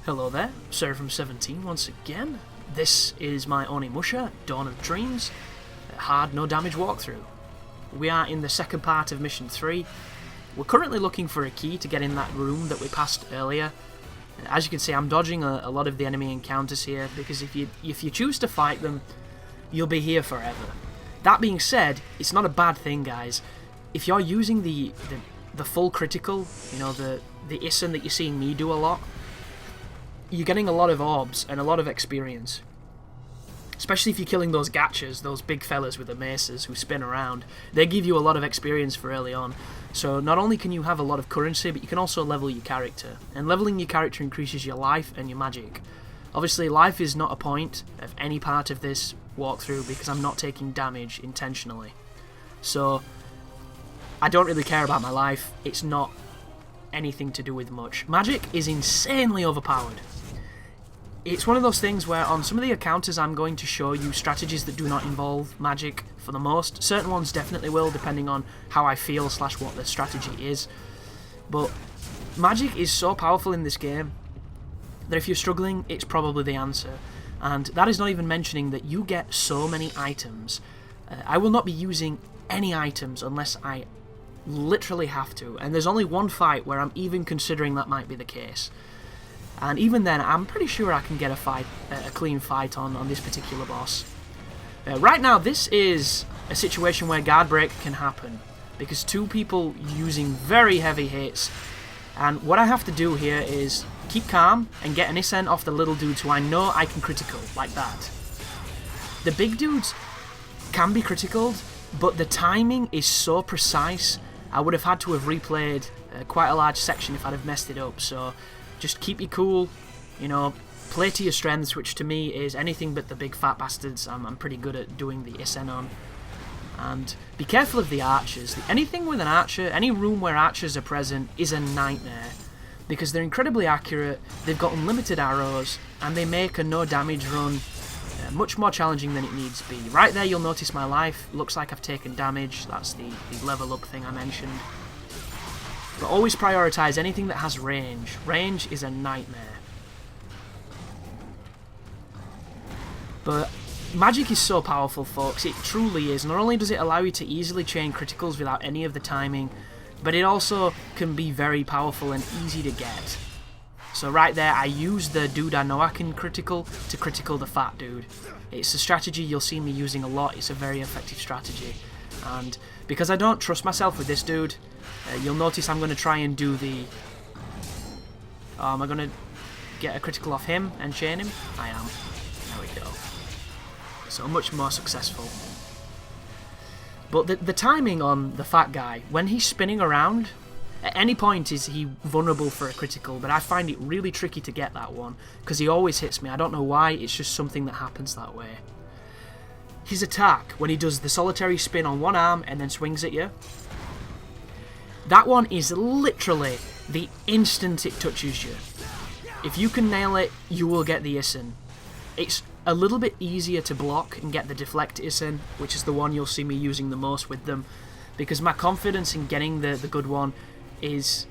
Hello there, Seraphim17 once again. This is my Onimusha, Dawn of Dreams, hard no damage walkthrough. We are in the second part of Mission 3. We're currently looking for a key to get in that room that we passed earlier. As you can see, I'm dodging a lot of the enemy encounters here, because if you choose to fight them, you'll be here forever. That being said, it's not a bad thing, guys. If you're using the full critical, you know, the Issen that you're seeing me do a lot, you're getting a lot of orbs and a lot of experience. Especially if you're killing those gachas, those big fellas with the maces who spin around. They give you a lot of experience for early on. So not only can you have a lot of currency, but you can also level your character. And leveling your character increases your life and your magic. Obviously, life is not a point of any part of this walkthrough because I'm not taking damage intentionally. So I don't really care about my life. It's not anything to do with much. Magic is insanely overpowered. It's one of those things where on some of the encounters I'm going to show you strategies that do not involve magic for the most. Certain ones definitely will, depending on how I feel / what the strategy is. But magic is so powerful in this game that if you're struggling, it's probably the answer. And that is not even mentioning that you get so many items. I will not be using any items unless I literally have to. And there's only one fight where I'm even considering that might be the case. And even then, I'm pretty sure I can get a clean fight on this particular boss. Right now, this is a situation where guard break can happen, because two people using very heavy hits, and what I have to do here is keep calm and get an Issen off the little dudes who I know I can critical, like that. The big dudes can be criticaled, but the timing is so precise, I would have had to have replayed quite a large section if I'd have messed it up, so just keep you cool, you know, play to your strengths, which to me is anything but the big fat bastards. I'm pretty good at doing the Issen on. And be careful of the archers. Anything with an archer, any room where archers are present is a nightmare, because they're incredibly accurate, they've got unlimited arrows, and they make a no damage run much more challenging than it needs to be. Right there you'll notice my life, looks like I've taken damage, that's the level up thing I mentioned. But always prioritise anything that has range. Range is a nightmare. But magic is so powerful, folks. It truly is. Not only does it allow you to easily chain criticals without any of the timing, but it also can be very powerful and easy to get. So right there, I use the dude I know I can critical to critical the fat dude. It's a strategy you'll see me using a lot. It's a very effective strategy. And because I don't trust myself with this dude, you'll notice I'm going to try and do the... am I going to get a critical off him and chain him? I am. There we go. So much more successful. But the timing on the fat guy, when he's spinning around, at any point is he vulnerable for a critical, but I find it really tricky to get that one, because he always hits me. I don't know why, it's just something that happens that way. His attack, when he does the solitary spin on one arm and then swings at you, that one is literally the instant it touches you. If you can nail it, you will get the Issen. It's a little bit easier to block and get the deflect Issen, which is the one you'll see me using the most with them, because my confidence in getting the good one is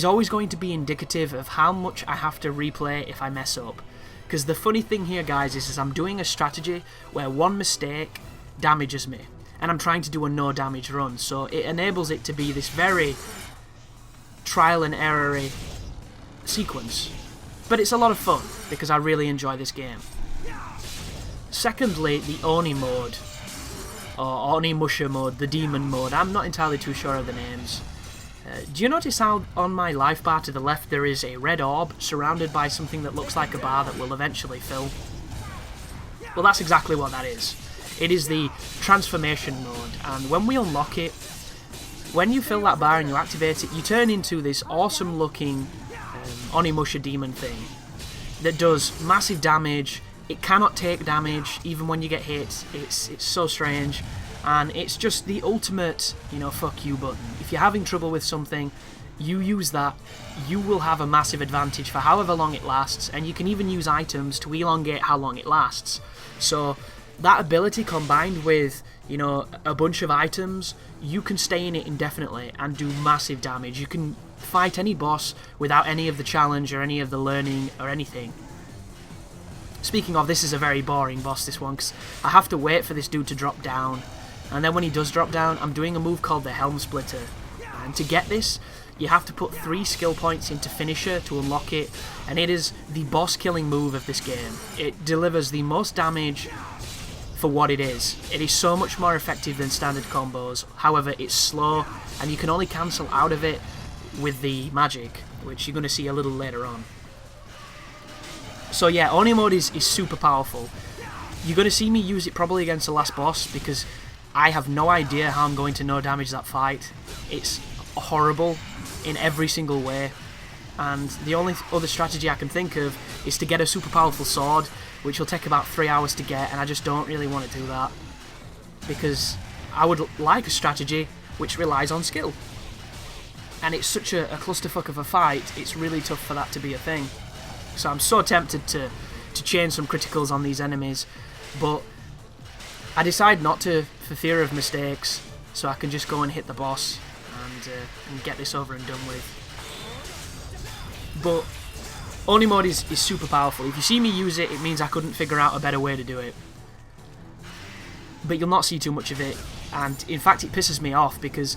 always going to be indicative of how much I have to replay if I mess up. Because the funny thing here, guys, is I'm doing a strategy where one mistake damages me, and I'm trying to do a no damage run, so it enables it to be this very trial and error sequence. But it's a lot of fun, because I really enjoy this game. Secondly, the Oni mode, or Onimusha mode, the demon mode. I'm not entirely too sure of the names. Do you notice how on my life bar to the left there is a red orb surrounded by something that looks like a bar that will eventually fill? Well, that's exactly what that is. It is the transformation mode, and when we unlock it, when you fill that bar and you activate it, you turn into this awesome looking Onimusha demon thing that does massive damage. It cannot take damage even when you get hit. It's so strange, and it's just the ultimate, you know, fuck you button. If you're having trouble with something, you use that, you will have a massive advantage for however long it lasts, and you can even use items to elongate how long it lasts. So that ability combined with, you know, a bunch of items, you can stay in it indefinitely and do massive damage. You can fight any boss without any of the challenge or any of the learning or anything. Speaking of, this is a very boring boss, this one, because I have to wait for this dude to drop down. And then when he does drop down, I'm doing a move called the Helm Splitter. And to get this, you have to put 3 skill points into Finisher to unlock it. And it is the boss killing move of this game. It delivers the most damage for what it is. It is so much more effective than standard combos. However, it's slow, and you can only cancel out of it with the magic, which you're going to see a little later on. So yeah, Oni mode is super powerful. You're going to see me use it probably against the last boss, because I have no idea how I'm going to no damage that fight. It's horrible in every single way, and the only other strategy I can think of is to get a super powerful sword, which will take about 3 hours to get, and I just don't really want to do that, because I would like a strategy which relies on skill. And it's such a clusterfuck of a fight, it's really tough for that to be a thing. So I'm so tempted to chain some criticals on these enemies, but I decide not to for fear of mistakes, so I can just go and hit the boss and get this over and done with. But Oni mode is super powerful. If you see me use it, it means I couldn't figure out a better way to do it. But you'll not see too much of it, and in fact it pisses me off, because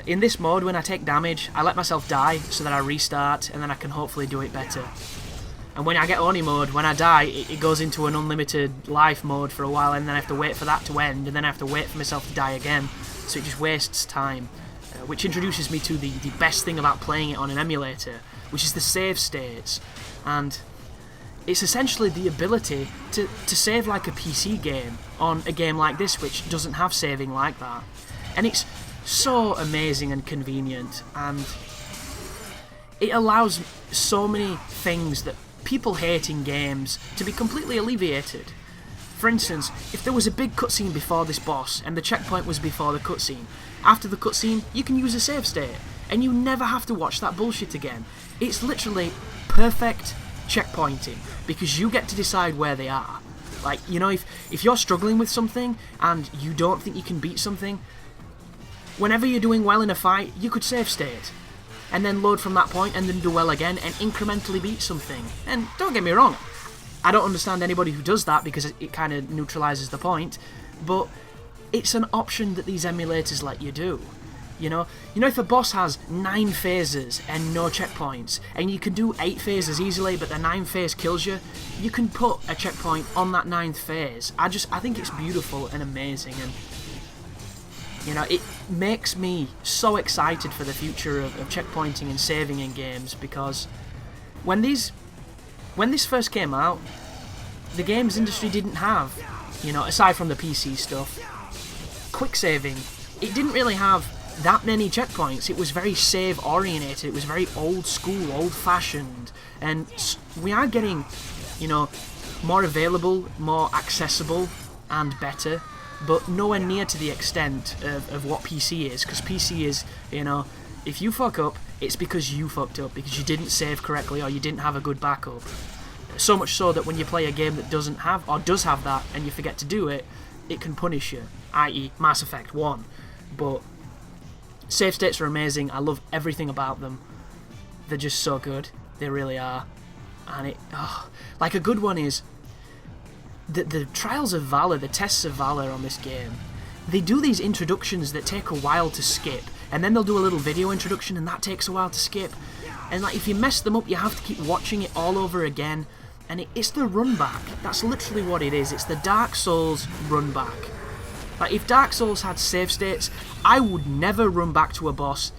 in this mode, when I take damage, I let myself die so that I restart, and then I can hopefully do it better. And when I get Oni mode, when I die, it goes into an unlimited life mode for a while, and then I have to wait for that to end, and then I have to wait for myself to die again, so it just wastes time. Which introduces me to the best thing about playing it on an emulator, which is the save states. And it's essentially the ability to save like a PC game on a game like this, which doesn't have saving like that. And it's so amazing and convenient, and it allows so many things that people hate in games to be completely alleviated. For instance, if there was a big cutscene before this boss and the checkpoint was before the cutscene, after the cutscene you can use a save state and you never have to watch that bullshit again. It's literally perfect checkpointing, because you get to decide where they are. Like, you know, if you're struggling with something and you don't think you can beat something, whenever you're doing well in a fight, you could save state and then load from that point and then do well again and incrementally beat something. And don't get me wrong, I don't understand anybody who does that, because it kind of neutralises the point, but it's an option that these emulators let you do. You know, if a boss has 9 phases and no checkpoints, and you can do 8 phases easily, but the 9th phase kills you, you can put a checkpoint on that 9th phase. I think it's beautiful and amazing, and you know, it makes me so excited for the future of checkpointing and saving in games, because when this first came out, the games industry didn't have, you know, aside from the PC stuff, quick saving. It didn't really have that many checkpoints. It was very save orientated, it was very old school, old fashioned, and we are getting, you know, more available, more accessible and better, but nowhere near to the extent of what PC is, because PC is, you know, if you fuck up, it's because you fucked up, because you didn't save correctly or you didn't have a good backup. So much so that when you play a game that doesn't have, or does have that, and you forget to do it, it can punish you, i.e. Mass Effect 1. But save states are amazing, I love everything about them. They're just so good, they really are. And like a good one is the Trials of Valor, the Tests of Valor on this game. They do these introductions that take a while to skip, and then they'll do a little video introduction and that takes a while to skip. And like, if you mess them up, you have to keep watching it all over again. And it's the run back. That's literally what it is. It's the Dark Souls run back. Like, if Dark Souls had save states, I would never run back to a boss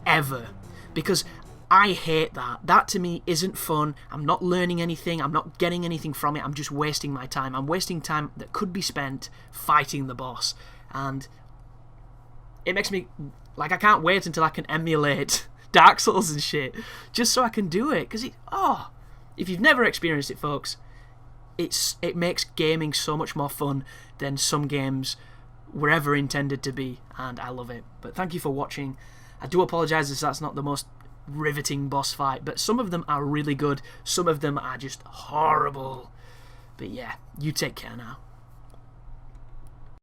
ever, because I hate that. That to me isn't fun. I'm not learning anything. I'm not getting anything from it. I'm just wasting my time. I'm wasting time that could be spent fighting the boss. And it makes me, like, I can't wait until I can emulate Dark Souls and shit, just so I can do it, because if you've never experienced it, folks, it makes gaming so much more fun than some games were ever intended to be, and I love it. But thank you for watching. I do apologise if that's not the most riveting boss fight, but some of them are really good, some of them are just horrible. But yeah, you take care now.